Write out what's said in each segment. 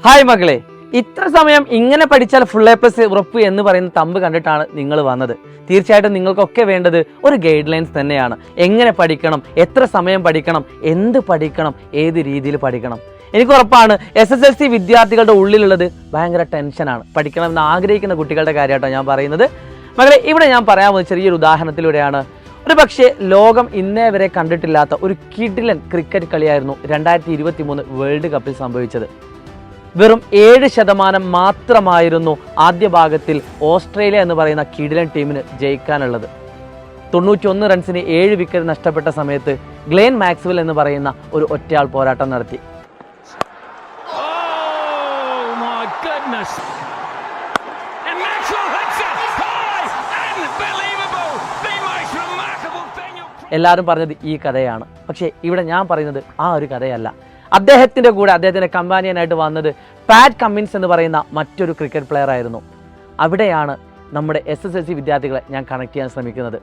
Hi മകളെ, ഇത്ര സമയം ഇങ്ങനെ പഠിച്ചാൽ ഫുൾ A+ ഉറപ്പ് എന്ന് പറയുന്ന തമ്പ് കണ്ടിട്ടാണ് നിങ്ങൾ വന്നത്. തീർച്ചയായിട്ടും നിങ്ങൾക്കൊക്കെ വേണ്ടത് ഒരു ഗൈഡ് ലൈൻസ് തന്നെയാണ്. എങ്ങനെ പഠിക്കണം, എത്ര സമയം പഠിക്കണം, എന്ത് പഠിക്കണം, ഏത് രീതിയിൽ പഠിക്കണം. എനിക്ക് ഉറപ്പാണ് SSLC വിദ്യാർത്ഥികളുടെ ഉള്ളിലുള്ളത് ഭയങ്കര ടെൻഷനാണ്. പഠിക്കണമെന്ന് ആഗ്രഹിക്കുന്ന കുട്ടികളുടെ കാര്യമായിട്ടാണ് ഞാൻ പറയുന്നത്. മകളെ, ഇവിടെ ഞാൻ പറയാൻ പോകുന്ന ചെറിയൊരു ഉദാഹരണത്തിലൂടെയാണ്. ഒരു പക്ഷേ ലോകം ഇന്നേ വരെ കണ്ടിട്ടില്ലാത്ത ഒരു കിടിലൻ ക്രിക്കറ്റ് കളിയായിരുന്നു 2023 വേൾഡ് കപ്പിൽ സംഭവിച്ചത്. വെറും 7% മാത്രമായിരുന്നു ആദ്യ ഭാഗത്തിൽ ഓസ്ട്രേലിയ എന്ന് പറയുന്ന കിടിലൻ ടീമിന് ജയിക്കാനുള്ളത്. 91 റൺസിന് 7 വിക്കറ്റ് നഷ്ടപ്പെട്ട സമയത്ത് ഗ്ലെൻ മാക്സ്വെൽ എന്ന് പറയുന്ന ഒരു ഒറ്റയാൾ പോരാട്ടം നടത്തി. എല്ലാവരും പറഞ്ഞത് ഈ കഥയാണ്. പക്ഷേ ഇവിടെ ഞാൻ പറയുന്നത് ആ ഒരു കഥയല്ല. അദ്ദേഹത്തിൻ്റെ കൂടെ അദ്ദേഹത്തിൻ്റെ കമ്പാനിയനായിട്ട് വന്നത് പാറ്റ് കമ്മിൻസ് എന്ന് പറയുന്ന മറ്റൊരു ക്രിക്കറ്റ് പ്ലെയർ ആയിരുന്നു. അവിടെയാണ് നമ്മുടെ SSLC വിദ്യാർത്ഥികളെ ഞാൻ കണക്ട് ചെയ്യാൻ ശ്രമിക്കുന്നത്.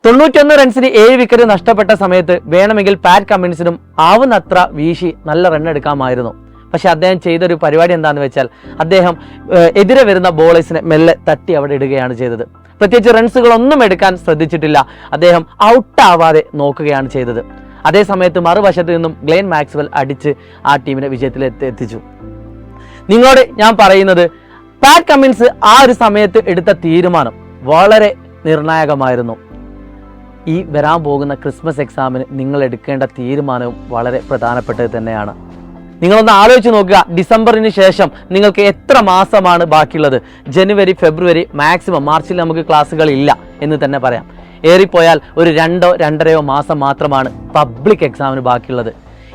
91 റൺസിന് 7 വിക്കറ്റ് നഷ്ടപ്പെട്ട സമയത്ത് വേണമെങ്കിൽ പാറ്റ് കമ്മിൻസിനും ആവുന്നത്ര വീശി നല്ല റൺ എടുക്കാമായിരുന്നു. പക്ഷെ അദ്ദേഹം ചെയ്തൊരു പരിപാടി എന്താണെന്ന് വെച്ചാൽ അദ്ദേഹം എതിരെ വരുന്ന ബോളേഴ്സിനെ മെല്ലെ തട്ടി അവിടെ ഇടുകയാണ് ചെയ്തത്. പ്രത്യേകിച്ച് റൺസുകളൊന്നും എടുക്കാൻ ശ്രദ്ധിച്ചിട്ടില്ല. അദ്ദേഹം ഔട്ടാവാതെ നോക്കുകയാണ് ചെയ്തത്. അതേ സമയത്ത് മറുവശത്ത് നിന്നും ഗ്ലെൻ മാക്സ്വെൽ അടിച്ച് ആ ടീമിനെ വിജയത്തിൽ എത്തിച്ചു. നിങ്ങളോട് ഞാൻ പറയുന്നത്, പാറ്റ് കമ്മിൻസ് ആ ഒരു സമയത്ത് എടുത്ത തീരുമാനം വളരെ നിർണായകമായിരുന്നു. ഈ വരാൻ പോകുന്ന ക്രിസ്മസ് എക്സാമിന് നിങ്ങൾ എടുക്കേണ്ട തീരുമാനവും വളരെ പ്രധാനപ്പെട്ടത് തന്നെയാണ്. നിങ്ങളൊന്ന് ആലോചിച്ച് നോക്കുക, ഡിസംബറിന് ശേഷം നിങ്ങൾക്ക് എത്ര മാസമാണ് ബാക്കിയുള്ളത്? ജനുവരി, ഫെബ്രുവരി, മാക്സിമം മാർച്ചിൽ നമുക്ക് ക്ലാസ്സുകൾ ഇല്ല എന്ന് തന്നെ പറയാം. ഏറിപ്പോയാൽ ഒരു 2-2.5 മാസം മാത്രമാണ് പബ്ലിക് എക്സാമിന് ബാക്കിയുള്ളത്.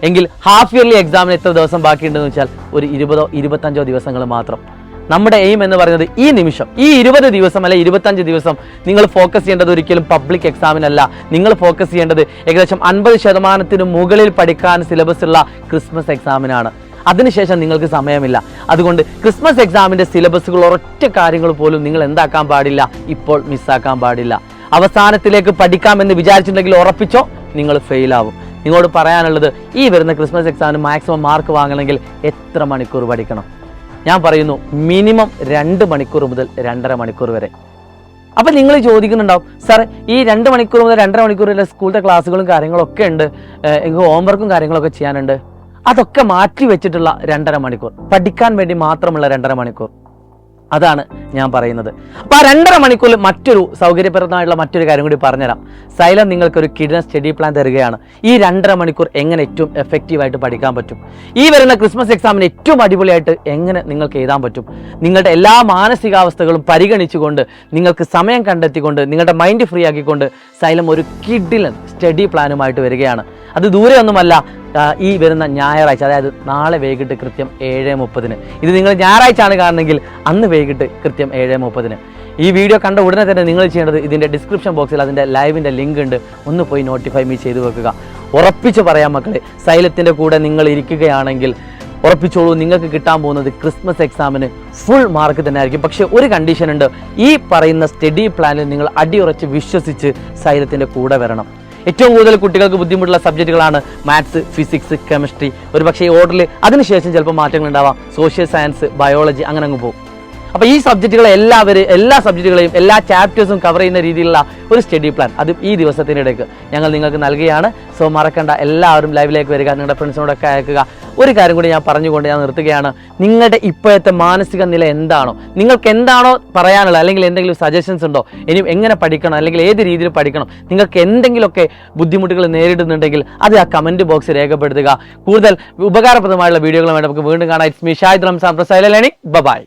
എങ്കിൽ ഹാഫ് ഇയർലി എക്സാമിന് എത്ര ദിവസം ബാക്കിയുണ്ടെന്ന് വെച്ചാൽ ഒരു 20-25 ദിവസങ്ങൾ മാത്രം. നമ്മുടെ എയിം എന്ന് പറയുന്നത് ഈ നിമിഷം, ഈ 20 ദിവസം അല്ലെ 25 ദിവസം നിങ്ങൾ ഫോക്കസ് ചെയ്യേണ്ടത് ഒരിക്കലും പബ്ലിക് എക്സാമിനല്ല. നിങ്ങൾ ഫോക്കസ് ചെയ്യേണ്ടത് ഏകദേശം 50% മുകളിൽ പഠിക്കാൻ സിലബസ് ഉള്ള ക്രിസ്മസ് എക്സാമിനാണ്. അതിനുശേഷം നിങ്ങൾക്ക് സമയമില്ല. അതുകൊണ്ട് ക്രിസ്മസ് എക്സാമിൻ്റെ സിലബസുകൾ ഒരൊറ്റ കാര്യങ്ങൾ പോലും നിങ്ങൾ എന്താക്കാൻ പാടില്ല, ഇപ്പോൾ മിസ്സാക്കാൻ പാടില്ല. അവസാനത്തിലേക്ക് പഠിക്കാമെന്ന് വിചാരിച്ചിട്ടുണ്ടെങ്കിൽ ഉറപ്പിച്ചോ, നിങ്ങൾ ഫെയിലാവും. നിങ്ങളോട് പറയാനുള്ളത്, ഈ വരുന്ന ക്രിസ്മസ് എക്സാമിന് മാക്സിമം മാർക്ക് വാങ്ങണമെങ്കിൽ എത്ര മണിക്കൂർ പഠിക്കണം? ഞാൻ പറയുന്നു, മിനിമം 2 മണിക്കൂർ മുതൽ 2.5 മണിക്കൂർ വരെ. അപ്പം നിങ്ങൾ ചോദിക്കുന്നുണ്ടാവും, സാർ ഈ 2 മണിക്കൂർ മുതൽ 2.5 മണിക്കൂർ വരെ സ്കൂളിലെ ക്ലാസ്സുകളും കാര്യങ്ങളൊക്കെ ഉണ്ട്, എനിക്ക് ഹോംവർക്കും കാര്യങ്ങളൊക്കെ ചെയ്യാനുണ്ട്. അതൊക്കെ മാറ്റി വെച്ചിട്ടുള്ള 2.5 മണിക്കൂർ, പഠിക്കാൻ വേണ്ടി മാത്രമുള്ള 2.5 മണിക്കൂർ, അതാണ് ഞാൻ പറയുന്നത്. അപ്പോൾ ആ 2.5 മണിക്കൂറിൽ മറ്റൊരു സൗകര്യപ്രദമായിട്ടുള്ള മറ്റൊരു കാര്യം കൂടി പറഞ്ഞുതരാം. സൈലം നിങ്ങൾക്കൊരു കിടിലൻ സ്റ്റഡി പ്ലാൻ തരികയാണ്. ഈ 2.5 മണിക്കൂർ എങ്ങനെ ഏറ്റവും എഫക്റ്റീവായിട്ട് പഠിക്കാൻ പറ്റും, ഈ വരുന്ന ക്രിസ്മസ് എക്സാമിന് ഏറ്റവും അടിപൊളിയായിട്ട് എങ്ങനെ നിങ്ങൾക്ക് എഴുതാൻ പറ്റും, നിങ്ങളുടെ എല്ലാ മാനസികാവസ്ഥകളും പരിഗണിച്ചുകൊണ്ട് നിങ്ങൾക്ക് സമയം കണ്ടെത്തിക്കൊണ്ട് നിങ്ങളുടെ മൈൻഡ് ഫ്രീ ആക്കിക്കൊണ്ട് സൈലം ഒരു കിടിലൻ സ്റ്റഡി പ്ലാനുമായിട്ട് വരികയാണ്. അത് ദൂരെ ഒന്നുമല്ല, ഈ വരുന്ന ഞായറാഴ്ച, അതായത് നാളെ വൈകിട്ട് കൃത്യം 7:30. ഇത് നിങ്ങൾ ഞായറാഴ്ച ആണ് കാണുന്നെങ്കിൽ അന്ന് വൈകിട്ട് കൃത്യം 7:30. ഈ വീഡിയോ കണ്ട ഉടനെ തന്നെ നിങ്ങൾ ചെയ്യേണ്ടത്, ഇതിൻ്റെ ഡിസ്ക്രിപ്ഷൻ ബോക്സിൽ അതിൻ്റെ ലൈവിൻ്റെ ലിങ്ക് ഉണ്ട്, ഒന്ന് പോയി നോട്ടിഫൈ മീ ചെയ്ത് വെക്കുക. ഉറപ്പിച്ച് പറയാം മക്കളെ, സൈലത്തിൻ്റെ കൂടെ നിങ്ങൾ ഇരിക്കുകയാണെങ്കിൽ ഉറപ്പിച്ചോളൂ, നിങ്ങൾക്ക് കിട്ടാൻ പോകുന്നത് ക്രിസ്മസ് എക്സാമിന് ഫുൾ മാർക്ക് തന്നെ ആയിരിക്കും. പക്ഷേ ഒരു കണ്ടീഷൻ ഉണ്ട്, ഈ പറയുന്ന സ്റ്റഡി പ്ലാനിൽ നിങ്ങൾ അടിയുറച്ച് വിശ്വസിച്ച് സൈലത്തിൻ്റെ കൂടെ വരണം. ഏറ്റവും കൂടുതൽ കുട്ടികൾക്ക് ബുദ്ധിമുട്ടുള്ള സബ്ജക്റ്റുകളാണ് മാത്സ്, ഫിസിക്സ്, കെമിസ്ട്രി. ഒരു പക്ഷേ ഈ ഓർഡറിൽ അതിനുശേഷം ചിലപ്പോൾ മാറ്റങ്ങൾ ഉണ്ടാവാം. സോഷ്യൽ സയൻസ്, ബയോളജി, അങ്ങനെ അങ്ങ് പോകും. അപ്പോൾ ഈ സബ്ജക്റ്റുകളെ എല്ലാ സബ്ജക്റ്റുകളെയും എല്ലാ ചാപ്റ്റേഴ്സും കവർ ചെയ്യുന്ന രീതിയിലുള്ള ഒരു സ്റ്റഡി പ്ലാൻ അത് ഈ ദിവസത്തിനിടയ്ക്ക് ഞങ്ങൾ നിങ്ങൾക്ക് നൽകുകയാണ്. സോ മറക്കണ്ട, എല്ലാവരും ലൈവിലേക്ക് വരിക, നിങ്ങളുടെ ഫ്രണ്ട്സിനോടൊക്കെ അയക്കുക. ഒരു കാര്യം കൂടി ഞാൻ പറഞ്ഞുകൊണ്ട് ഞാൻ നിർത്തുകയാണ്. നിങ്ങളുടെ ഇപ്പോഴത്തെ മാനസിക നില എന്താണോ, നിങ്ങൾക്ക് എന്താണോ പറയാനുള്ളത്, അല്ലെങ്കിൽ എന്തെങ്കിലും സജഷൻസ് ഉണ്ടോ, ഇനി എങ്ങനെ പഠിക്കണം, അല്ലെങ്കിൽ ഏത് രീതിയിൽ പഠിക്കണം, നിങ്ങൾക്ക് എന്തെങ്കിലുമൊക്കെ ബുദ്ധിമുട്ടുകൾ നേരിടുന്നുണ്ടെങ്കിൽ അത് ആ കമൻറ്റ് ബോക്സിൽ രേഖപ്പെടുത്തുക. കൂടുതൽ ഉപകാരപ്രദമായുള്ള വീഡിയോകളുമായിട്ട് നമുക്ക് വീണ്ടും കാണാം. It's me Shahid Ramzan from Xylem Learning. By.